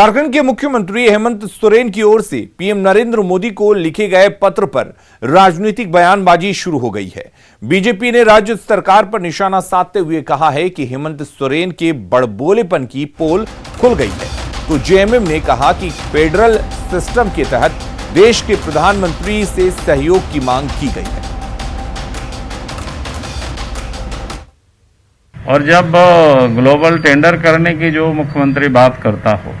झारखंड के मुख्यमंत्री हेमंत सोरेन की ओर से पीएम नरेंद्र मोदी को लिखे गए पत्र पर राजनीतिक बयानबाजी शुरू हो गई है। बीजेपी ने राज्य सरकार पर निशाना साधते हुए कहा है कि हेमंत सोरेन के बड़बोलेपन की पोल खुल गई है। तो जेएमएम ने कहा कि फेडरल सिस्टम के तहत देश के प्रधानमंत्री से सहयोग की मांग की गई है। और जब ग्लोबल टेंडर करने की जो मुख्यमंत्री बात करता हो,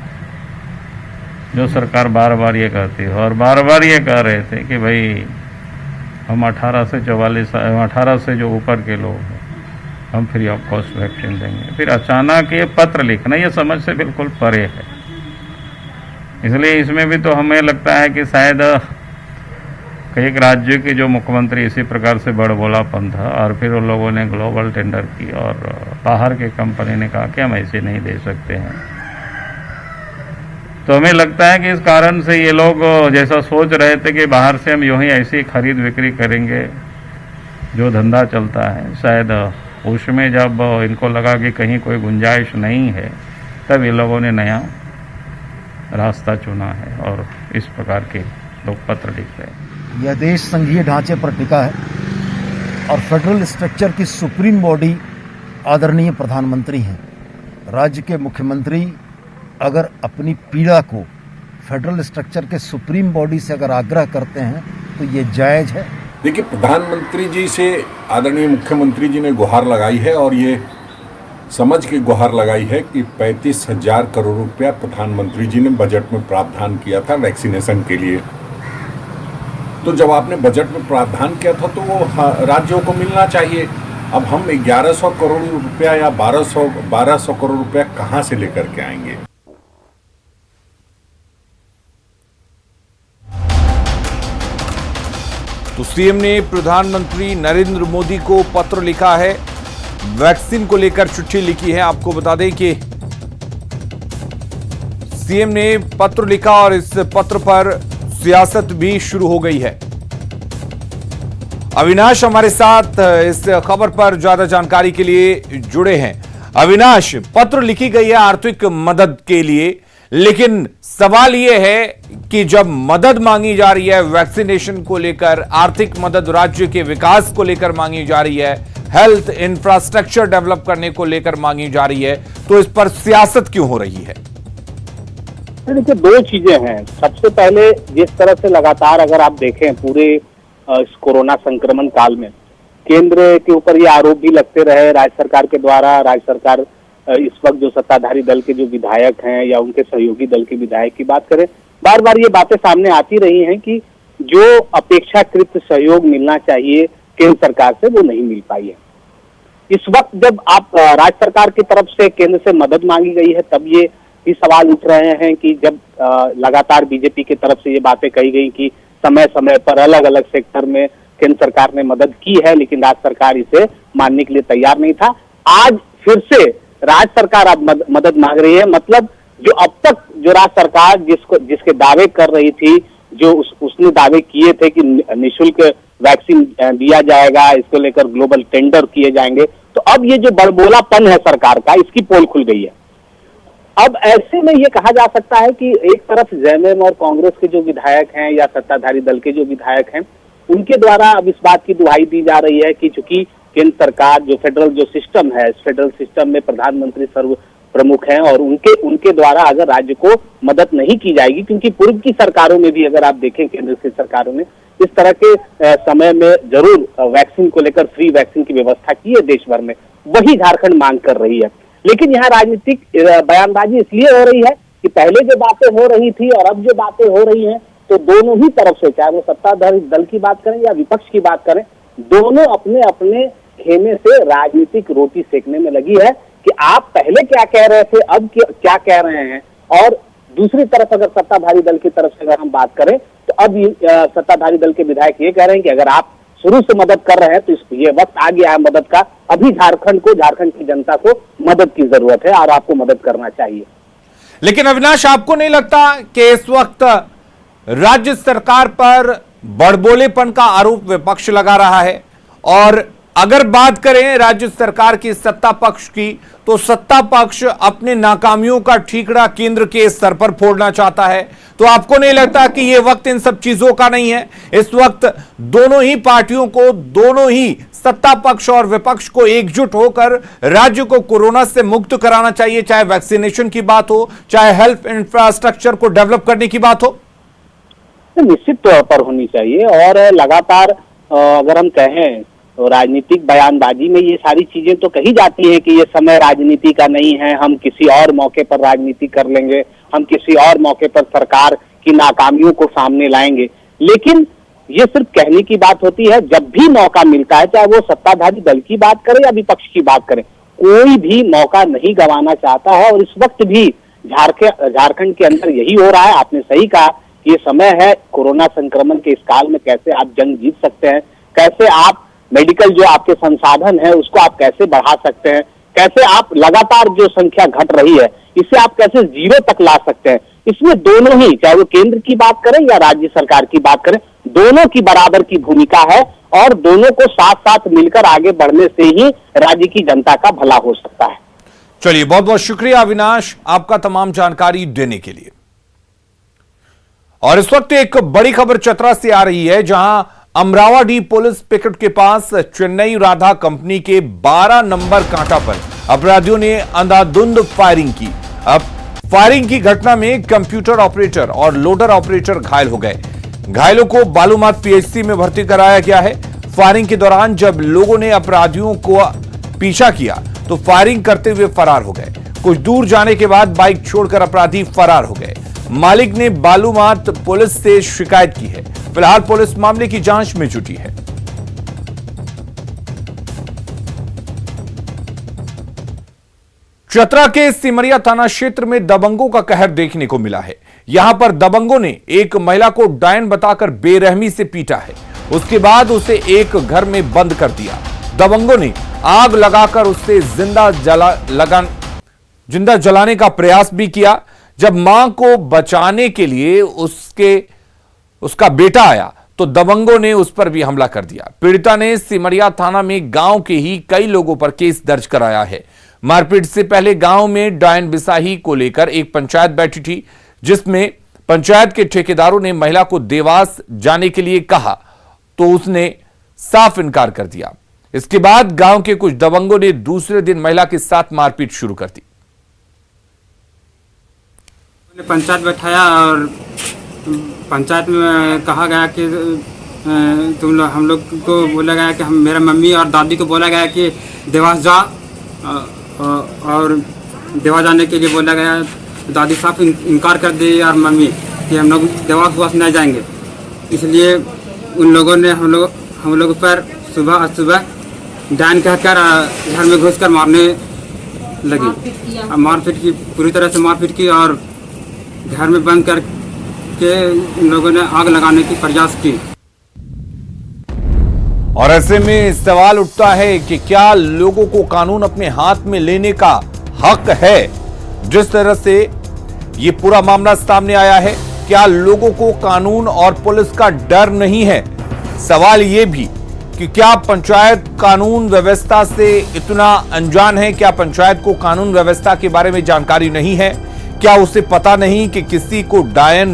जो सरकार बार बार ये कहती है और बार बार ये कह रहे थे कि भाई हम 18 से जो ऊपर के लोग हैं हम फ्री ऑफ कॉस्ट वैक्सीन देंगे, फिर अचानक ये पत्र लिखना ये समझ से बिल्कुल परे है। इसलिए इसमें भी तो हमें लगता है कि शायद कई राज्य के जो मुख्यमंत्री इसी प्रकार से बड़बोलापन था और फिर उन लोगों ने ग्लोबल टेंडर की और बाहर के कंपनी ने कहा कि हम ऐसे नहीं दे सकते हैं। तो हमें लगता है कि इस कारण से ये लोग जैसा सोच रहे थे कि बाहर से हम यूं ही ऐसी खरीद बिक्री करेंगे जो धंधा चलता है, शायद उसमें जब इनको लगा कि कहीं कोई गुंजाइश नहीं है तब ये लोगों ने नया रास्ता चुना है और इस प्रकार के लोग पत्र लिख रहे हैं। यह देश संघीय ढांचे पर टिका है और फेडरल स्ट्रक्चर की सुप्रीम बॉडी आदरणीय प्रधानमंत्री हैं। राज्य के मुख्यमंत्री अगर अपनी पीड़ा को फेडरल स्ट्रक्चर के सुप्रीम बॉडी से अगर आग्रह करते हैं तो ये जायज है। देखिए, प्रधानमंत्री जी से आदरणीय मुख्यमंत्री जी ने गुहार लगाई है और ये समझ के गुहार लगाई है कि 35,000 करोड़ रुपया प्रधानमंत्री जी ने बजट में प्रावधान किया था वैक्सीनेशन के लिए। तो जब आपने बजट में प्रावधान किया था तो वो राज्यों को मिलना चाहिए। अब हम 1100 करोड़ रुपया या 1200 करोड़ रुपया कहाँ से लेकर के आएंगे? तो सीएम ने प्रधानमंत्री नरेंद्र मोदी को पत्र लिखा है, वैक्सीन को लेकर चिट्ठी लिखी है। आपको बता दें कि सीएम ने पत्र लिखा और इस पत्र पर सियासत भी शुरू हो गई है। अविनाश हमारे साथ इस खबर पर ज्यादा जानकारी के लिए जुड़े हैं। अविनाश, पत्र लिखी गई है आर्थिक मदद के लिए, लेकिन सवाल यह है कि जब मदद मांगी जा रही है वैक्सीनेशन को लेकर, आर्थिक मदद राज्य के विकास को लेकर मांगी जा रही है, हेल्थ इंफ्रास्ट्रक्चर डेवलप करने को लेकर मांगी जा रही है, तो इस पर सियासत क्यों हो रही है? देखिए, दो चीजें हैं। सबसे पहले जिस तरह से लगातार अगर आप देखें पूरे इस कोरोना संक्रमण काल में केंद्र के ऊपर ये आरोप भी लगते रहे राज्य सरकार के द्वारा, राज्य सरकार इस वक्त जो सत्ताधारी दल के जो विधायक हैं या उनके सहयोगी दल के विधायक की बात करें, बार बार ये बातें सामने आती रही हैं कि जो अपेक्षाकृत सहयोग मिलना चाहिए केंद्र सरकार से वो नहीं मिल पाई है। इस वक्त जब आप राज्य सरकार की तरफ से केंद्र से मदद मांगी गई है तब ये भी सवाल उठ रहे हैं कि जब लगातार बीजेपी की तरफ से ये बातें कही गई कि समय समय पर अलग अलग सेक्टर में केंद्र सरकार ने मदद की है लेकिन राज्य सरकार इसे मानने के लिए तैयार नहीं था। आज फिर से राज्य सरकार अब मदद मांग रही है। मतलब जो अब तक जो राज्य सरकार जिसके दावे कर रही थी, जो उसने दावे किए थे कि निःशुल्क वैक्सीन दिया जाएगा, इसको लेकर ग्लोबल टेंडर किए जाएंगे, तो अब ये जो बड़बोलापन है सरकार का, इसकी पोल खुल गई है। अब ऐसे में ये कहा जा सकता है कि एक तरफ जेएमएम और कांग्रेस के जो विधायक हैं या सत्ताधारी दल के जो विधायक हैं, उनके द्वारा अब इस बात की दुहाई दी जा रही है कि चूंकि केंद्र सरकार जो फेडरल जो सिस्टम है, इस फेडरल सिस्टम में प्रधानमंत्री सर्व प्रमुख हैं और उनके द्वारा अगर राज्य को मदद नहीं की जाएगी, क्योंकि पूर्व की सरकारों में भी अगर आप देखें केंद्र की सरकारों ने इस तरह के समय में जरूर वैक्सीन को लेकर फ्री वैक्सीन की व्यवस्था की है देश भर में, वही झारखंड मांग कर रही है। लेकिन यहाँ राजनीतिक बयानबाजी इसलिए हो रही है कि पहले जो बातें हो रही थी और अब जो बातें हो रही हैं, तो दोनों ही तरफ से, चाहे वो सत्ताधारी दल की बात करें या विपक्ष की बात करें, दोनों अपने अपने खेमे से राजनीतिक रोटी सेकने में लगी है कि आप पहले क्या कह रहे थे, अब क्या कह रहे हैं। और दूसरी तरफ अगर सत्ताधारी दल की तरफ से अगर हम बात करें तो अब सत्ताधारी दल के विधायक ये कह रहे हैं कि अगर आप शुरू से मदद कर रहे हैं तो ये वक्त आ गया है मदद का, अभी झारखंड की जनता को मदद की जरूरत है और आपको मदद करना चाहिए। लेकिन अविनाश, आपको नहीं लगता कि इस वक्त राज्य सरकार पर बड़बोलेपन का आरोप विपक्ष लगा रहा है और अगर बात करें राज्य सरकार की सत्ता पक्ष की, तो सत्ता पक्ष अपने नाकामियों का ठीकरा केंद्र के स्तर पर फोड़ना चाहता है। तो आपको नहीं लगता कि यह वक्त इन सब चीजों का नहीं है? इस वक्त दोनों ही पार्टियों को, दोनों ही सत्ता पक्ष और विपक्ष को एकजुट होकर राज्य को कोरोना से मुक्त कराना चाहिए, चाहे वैक्सीनेशन की बात हो, चाहे हेल्थ इंफ्रास्ट्रक्चर को डेवलप करने की बात हो। निश्चित तौर पर होनी चाहिए। और लगातार अगर हम कहें तो राजनीतिक बयानबाजी में ये सारी चीजें तो कही जाती हैं कि ये समय राजनीति का नहीं है, हम किसी और मौके पर राजनीति कर लेंगे, हम किसी और मौके पर सरकार की नाकामियों को सामने लाएंगे। लेकिन ये सिर्फ कहने की बात होती है। जब भी मौका मिलता है, चाहे वो सत्ताधारी दल की बात करें या विपक्ष की बात करें, कोई भी मौका नहीं गंवाना चाहता है। और इस वक्त भी झारखंड के अंदर यही हो रहा है। आपने सही कहा कि ये समय है कोरोना संक्रमण के इस काल में कैसे आप जंग जीत सकते हैं, कैसे आप मेडिकल जो आपके संसाधन है उसको आप कैसे बढ़ा सकते हैं, कैसे आप लगातार जो संख्या घट रही है इसे आप कैसे जीरो तक ला सकते हैं। इसमें दोनों ही, चाहे वो केंद्र की बात करें या राज्य सरकार की बात करें, दोनों की बराबर की भूमिका है। और दोनों को साथ साथ मिलकर आगे बढ़ने से ही राज्य की जनता का भला हो सकता है। चलिए, बहुत बहुत शुक्रिया अविनाश, आपका तमाम जानकारी देने के लिए। और इस वक्त एक बड़ी खबर चतरा से आ रही है, जहां अमरावाडी पुलिस पिकेट के पास चेन्नई राधा कंपनी के 12 नंबर कांटा पर अपराधियों ने अंधाधुंध फायरिंग की। अब फायरिंग की घटना में कंप्यूटर ऑपरेटर और लोडर ऑपरेटर घायल हो गए। घायलों को बालूमाथ पीएचसी में भर्ती कराया गया है। फायरिंग के दौरान जब लोगों ने अपराधियों को पीछा किया तो फायरिंग करते हुए फरार हो गए। कुछ दूर जाने के बाद बाइक छोड़कर अपराधी फरार हो गए। मालिक ने बालूमाथ पुलिस से शिकायत की है। फिलहाल पुलिस मामले की जांच में जुटी है। चतरा के सिमरिया थाना क्षेत्र में दबंगों का कहर देखने को मिला है। यहां पर दबंगों ने एक महिला को डायन बताकर बेरहमी से पीटा है। उसके बाद उसे एक घर में बंद कर दिया। दबंगों ने आग लगाकर उससे जिंदा जलाने का प्रयास भी किया। जब मां को बचाने के लिए उसका बेटा आया तो दबंगों ने उस पर भी हमला कर दिया। पीड़िता ने सिमरिया थाना में गांव के ही कई लोगों पर केस दर्ज कराया है। मारपीट से पहले गांव में डायन बिसाही को लेकर एक पंचायत बैठी थी, जिसमें पंचायत के ठेकेदारों ने महिला को देवास जाने के लिए कहा तो उसने साफ इनकार कर दिया। इसके बाद गांव के कुछ दबंगों ने दूसरे दिन महिला के साथ मारपीट शुरू कर दी। पंचायत बैठाया और पंचायत में कहा गया कि हम लोग को बोला गया कि मेरा मम्मी और दादी को बोला गया कि देवास जा, और देवास जाने के लिए बोला गया। दादी साफ इनकार कर दी और मम्मी कि हम लोग देवास नहीं जाएंगे। इसलिए उन लोगों ने हम लोग पर सुबह डायन कहकर घर में घुसकर मारने लगी। मारपीट की, पूरी तरह से मारपीट की और घर में बंद करके उन लोगों ने आग लगाने की प्रयास की। और ऐसे में सवाल उठता है कि क्या लोगों को कानून अपने हाथ में लेने का हक है? जिस तरह से ये पूरा मामला सामने आया है, क्या लोगों को कानून और पुलिस का डर नहीं है? सवाल ये भी कि क्या पंचायत कानून व्यवस्था से इतना अनजान है? क्या पंचायत को कानून व्यवस्था के बारे में जानकारी नहीं है? क्या उसे पता नहीं कि किसी को डायन